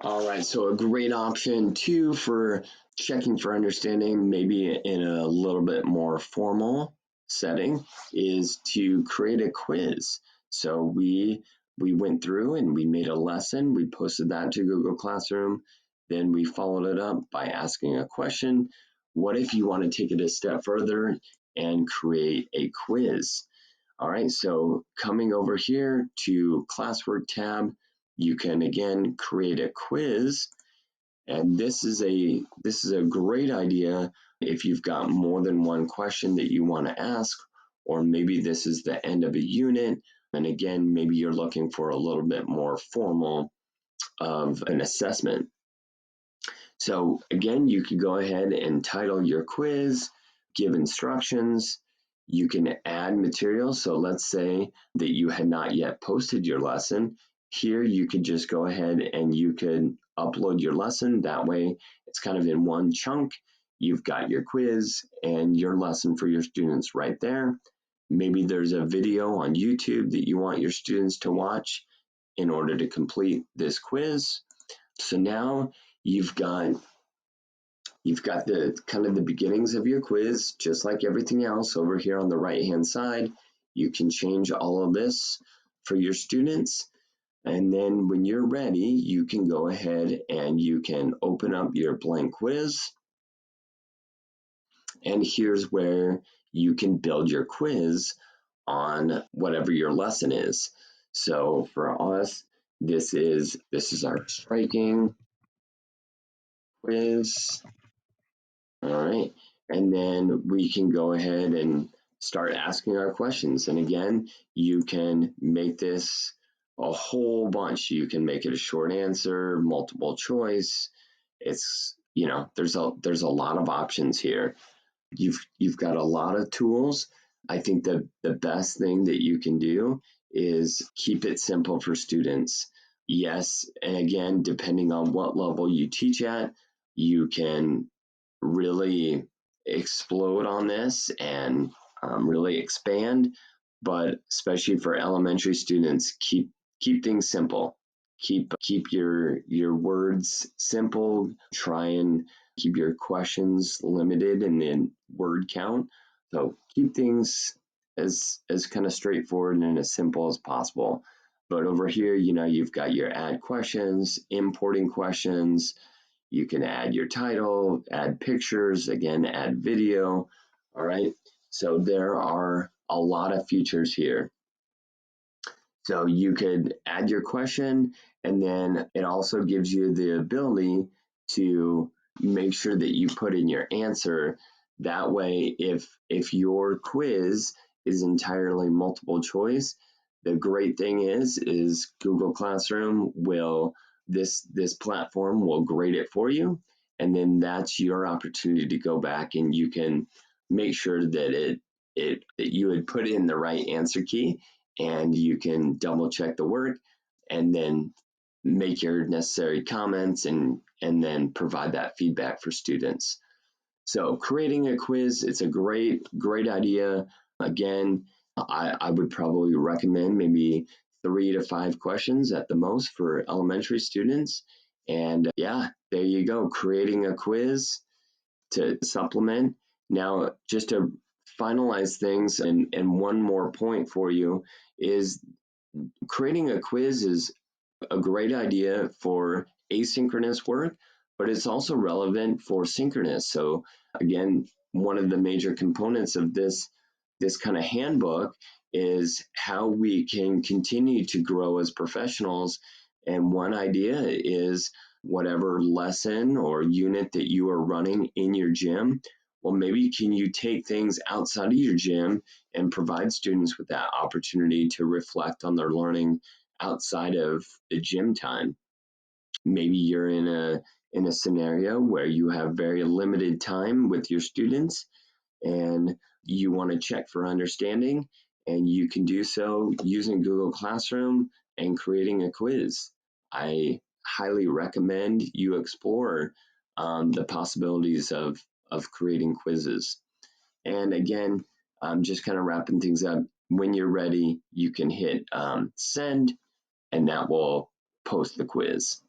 All right, so a great option too for checking for understanding, maybe in a little bit more formal setting, is to create a quiz. So we went through and we made a lesson, we posted that to Google Classroom, then we followed it up by asking a question. What if you want to take it a step further and create a quiz? All right, so coming over here to Classwork tab, you can again create a quiz, and this is a great idea if you've got more than one question that you want to ask, or maybe this is the end of a unit, and again maybe you're looking for a little bit more formal of an assessment. So again, you could go ahead and title your quiz, give instructions. You can add material. So let's say that you had not yet posted your lesson. Here you could just go ahead and you could upload your lesson. That way it's kind of in one chunk. You've got your quiz and your lesson for your students right there. Maybe there's a video on YouTube that you want your students to watch in order to complete this quiz. So now you've got the kind of the beginnings of your quiz, just like everything else over here on the right hand side. You can change all of this for your students. And then when you're ready, you can go ahead and you can open up your blank quiz. And here's where you can build your quiz on whatever your lesson is. So for us, this is our striking quiz. All right, and then we can go ahead and start asking our questions. And again, you can make this a whole bunch. You can make it a short answer, multiple choice. It's, you know, there's a lot of options here. You've got a lot of tools. I think the best thing that you can do is keep it simple for students. Yes, and again, depending on what level you teach at, you can really explode on this and really expand. But especially for elementary students, keep things simple. Keep your words simple. Try and keep your questions limited in the word count. So keep things as kind of straightforward and as simple as possible. But over here, you know, you've got your add questions, importing questions. You can add your title, add pictures, again, add video. All right. So there are a lot of features here. So you could add your question, and then it also gives you the ability to make sure that you put in your answer. That way, if your quiz is entirely multiple choice, the great thing is Google Classroom will this platform will grade it for you, and then that's your opportunity to go back and you can make sure that that you had put in the right answer key, and you can double check the work and then make your necessary comments and then provide that feedback for students. So creating a quiz, it's a great idea. Again, I would probably recommend maybe 3 to 5 questions at the most for elementary students. And yeah, there you go, creating a quiz to supplement. Now, just to finalize things, and one more point for you is creating a quiz is a great idea for asynchronous work, but it's also relevant for synchronous. So again, one of the major components of this kind of handbook is how we can continue to grow as professionals. And one idea is whatever lesson or unit that you are running in your gym, well, maybe can you take things outside of your gym and provide students with that opportunity to reflect on their learning outside of the gym time? Maybe you're in a scenario where you have very limited time with your students and you want to check for understanding, and you can do so using Google Classroom and creating a quiz. I highly recommend you explore the possibilities of creating quizzes. And again, just kind of wrapping things up, when you're ready, you can hit send, and that will post the quiz.